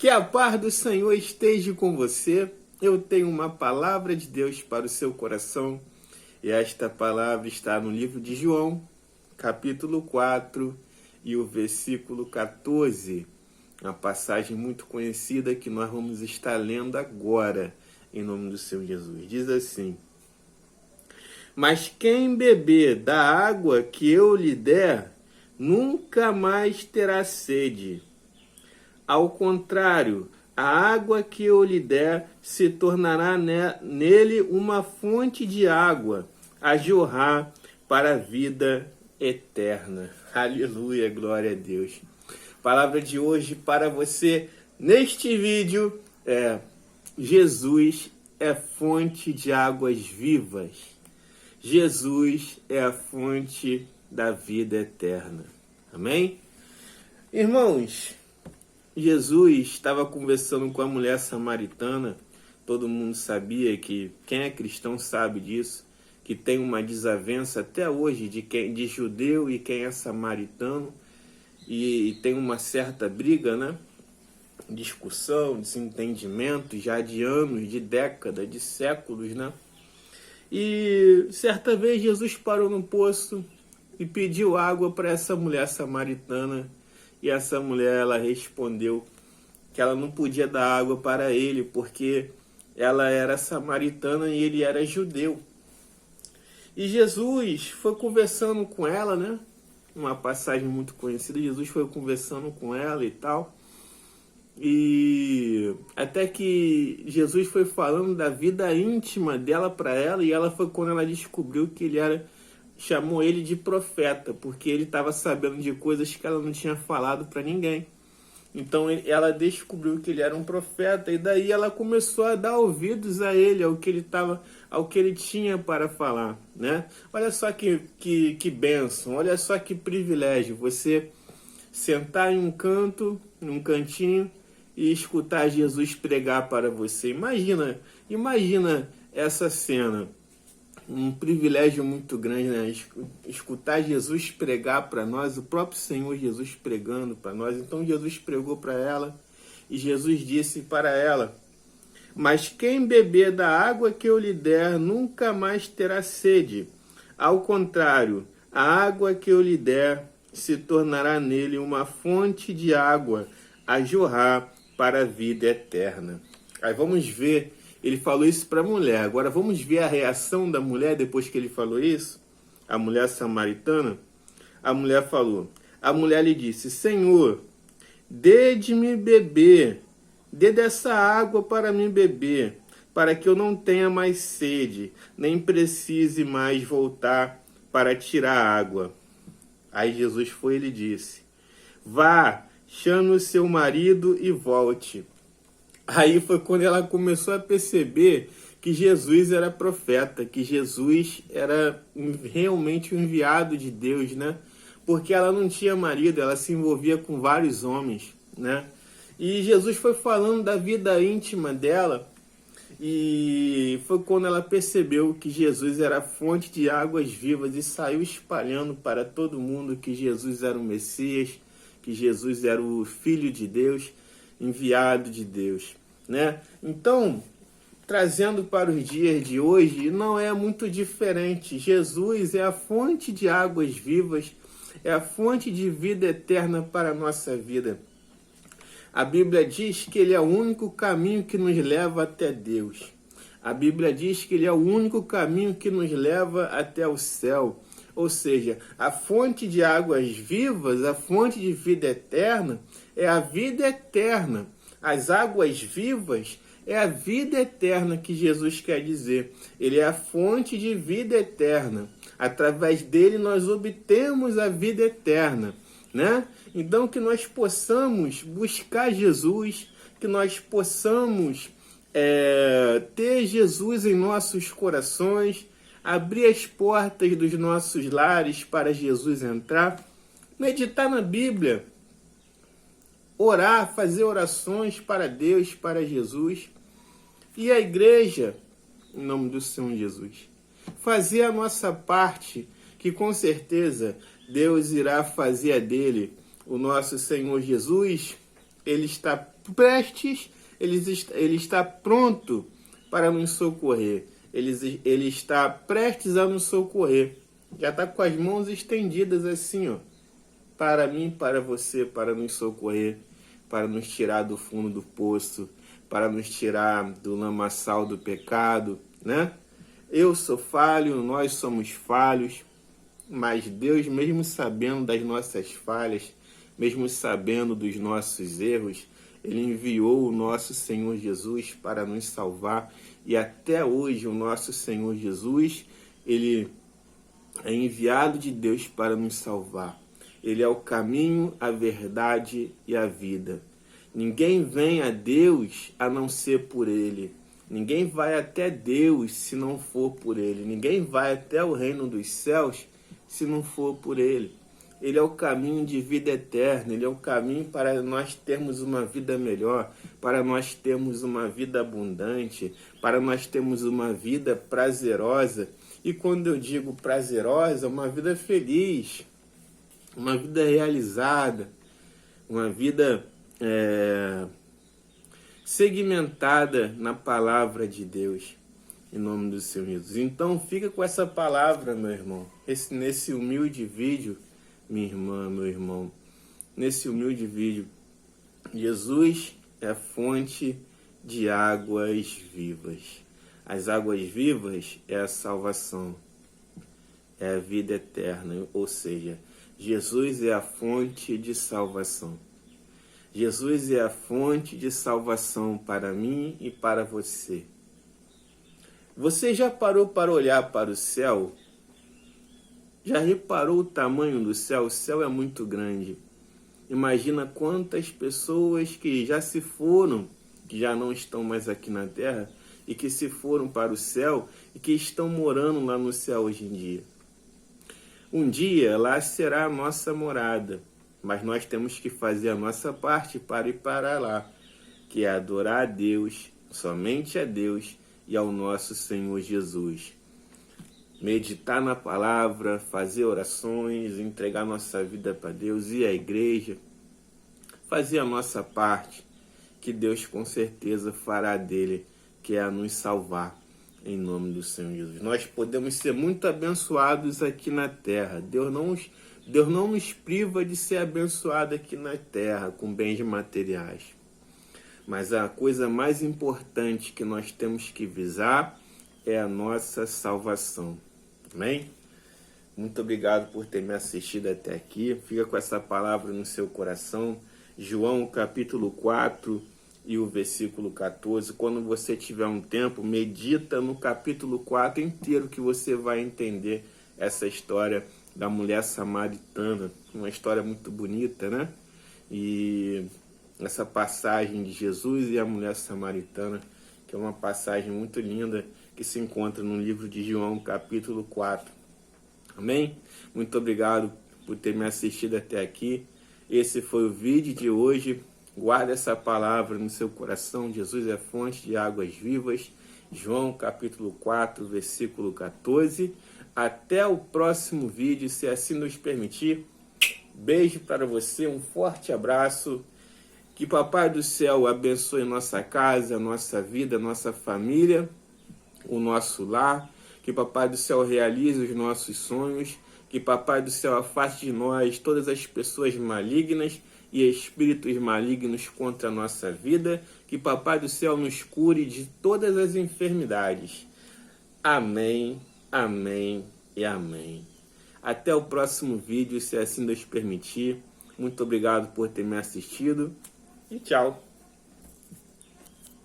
Que a paz do Senhor esteja com você. Eu tenho uma palavra de Deus para o seu coração. E esta palavra está no livro de João, capítulo 4 e o versículo 14. Uma passagem muito conhecida que nós vamos estar lendo agora, em nome do Senhor Jesus. Diz assim: Mas quem beber da água que eu lhe der, nunca mais terá sede. Ao contrário, a água que eu lhe der se tornará nele uma fonte de água a jorrar para a vida eterna. Aleluia, glória a Deus. Palavra de hoje para você neste vídeo é: Jesus é fonte de águas vivas. Jesus é a fonte da vida eterna. Amém? Irmãos, Jesus estava conversando com a mulher samaritana. Todo mundo sabia que, quem é cristão sabe disso, que tem uma desavença até hoje de judeu e quem é samaritano, e tem uma certa briga, né? Discussão, desentendimento, já de anos, de décadas, de séculos, né? E certa vez Jesus parou no poço e pediu água para essa mulher samaritana. E essa mulher, ela respondeu que ela não podia dar água para ele, porque ela era samaritana e ele era judeu. E Jesus foi conversando com ela, né? Uma passagem muito conhecida, Jesus foi conversando com ela e tal. E até que Jesus foi falando da vida íntima dela para ela, e ela foi quando ela descobriu que ele era... chamou ele de profeta, porque ele estava sabendo de coisas que ela não tinha falado para ninguém. Então ela descobriu que ele era um profeta, e daí ela começou a dar ouvidos a ele, ao que ele tinha para falar, né? Olha só que bênção, olha só que privilégio, você sentar em um canto, num cantinho, e escutar Jesus pregar para você. Imagina essa cena. Um privilégio muito grande, né? Escutar Jesus pregar para nós, o próprio Senhor Jesus pregando para nós. Então Jesus pregou para ela e Jesus disse para ela: Mas quem beber da água que eu lhe der nunca mais terá sede. Ao contrário, a água que eu lhe der se tornará nele uma fonte de água a jorrar para a vida eterna. Aí vamos ver. Ele falou isso para a mulher. Agora vamos ver a reação da mulher depois que ele falou isso. A mulher samaritana. A mulher falou. A mulher lhe disse: Senhor, dê-me beber. Dê dessa água para mim beber, para que eu não tenha mais sede, nem precise mais voltar para tirar água. Aí Jesus foi e lhe disse: Vá, chame o seu marido e volte. Aí foi quando ela começou a perceber que Jesus era profeta, que Jesus era realmente o enviado de Deus, né? Porque ela não tinha marido, ela se envolvia com vários homens, né? E Jesus foi falando da vida íntima dela, e foi quando ela percebeu que Jesus era a fonte de águas vivas e saiu espalhando para todo mundo que Jesus era o Messias, que Jesus era o Filho de Deus, enviado de Deus, né? Então, trazendo para os dias de hoje, não é muito diferente. Jesus é a fonte de águas vivas, é a fonte de vida eterna para a nossa vida. A Bíblia diz que ele é o único caminho que nos leva até Deus. A Bíblia diz que ele é o único caminho que nos leva até o céu. Ou seja, a fonte de águas vivas, a fonte de vida eterna, é a vida eterna. As águas vivas é a vida eterna que Jesus quer dizer. Ele é a fonte de vida eterna. Através dele nós obtemos a vida eterna, né? Então que nós possamos buscar Jesus, que nós possamos ter Jesus em nossos corações, abrir as portas dos nossos lares para Jesus entrar, meditar na Bíblia, orar, fazer orações para Deus, para Jesus, e a igreja, em nome do Senhor Jesus, fazer a nossa parte, que com certeza Deus irá fazer a dele. O nosso Senhor Jesus, ele está prestes, ele está pronto para nos socorrer. Ele está prestes a nos socorrer. Já está com as mãos estendidas assim, ó, para mim, para você, para nos socorrer, para nos tirar do fundo do poço, para nos tirar do lamaçal do pecado, né? Eu sou falho, nós somos falhos, mas Deus, mesmo sabendo das nossas falhas, mesmo sabendo dos nossos erros, Ele enviou o nosso Senhor Jesus para nos salvar. E até hoje o nosso Senhor Jesus, Ele é enviado de Deus para nos salvar. Ele é o caminho, a verdade e a vida. Ninguém vem a Deus a não ser por Ele. Ninguém vai até Deus se não for por Ele. Ninguém vai até o reino dos céus se não for por Ele. Ele é o caminho de vida eterna. Ele é o caminho para nós termos uma vida melhor, para nós termos uma vida abundante, para nós termos uma vida prazerosa. E quando eu digo prazerosa, uma vida feliz, uma vida realizada, uma vida segmentada na palavra de Deus, em nome do Senhor Jesus. Então fica com essa palavra, meu irmão, nesse humilde vídeo, minha irmã, meu irmão, nesse humilde vídeo. Jesus é fonte de águas vivas. As águas vivas é a salvação, é a vida eterna, ou seja, Jesus é a fonte de salvação. Jesus é a fonte de salvação para mim e para você. Você já parou para olhar para o céu? Já reparou o tamanho do céu? O céu é muito grande. Imagina quantas pessoas que já se foram, que já não estão mais aqui na terra, e que se foram para o céu e que estão morando lá no céu hoje em dia. Um dia lá será a nossa morada, mas nós temos que fazer a nossa parte para ir para lá, que é adorar a Deus, somente a Deus e ao nosso Senhor Jesus. Meditar na palavra, fazer orações, entregar nossa vida para Deus, ir à igreja, fazer a nossa parte, que Deus com certeza fará dele, que é a nos salvar, em nome do Senhor Jesus. Nós podemos ser muito abençoados aqui na terra. Deus não nos priva de ser abençoado aqui na terra, com bens materiais. Mas a coisa mais importante que nós temos que visar é a nossa salvação. Amém? Muito obrigado por ter me assistido até aqui. Fica com essa palavra no seu coração. João capítulo 4 e o versículo 14. Quando você tiver um tempo, medita no capítulo 4 inteiro, que você vai entender essa história da mulher samaritana. Uma história muito bonita, né? E essa passagem de Jesus e a mulher samaritana, que é uma passagem muito linda, que se encontra no livro de João, capítulo 4. Amém? Muito obrigado por ter me assistido até aqui. Esse foi o vídeo de hoje. Guarda essa palavra no seu coração. Jesus é fonte de águas vivas. João, capítulo 4, versículo 14. Até o próximo vídeo, se assim nos permitir. Beijo para você, um forte abraço. Que Papai do Céu abençoe nossa casa, nossa vida, nossa família, o nosso lar. Que Papai do Céu realize os nossos sonhos. Que Papai do Céu afaste de nós todas as pessoas malignas e espíritos malignos contra a nossa vida. Que Papai do Céu nos cure de todas as enfermidades. Amém, amém e amém. Até o próximo vídeo, se assim Deus permitir. Muito obrigado por ter me assistido e tchau.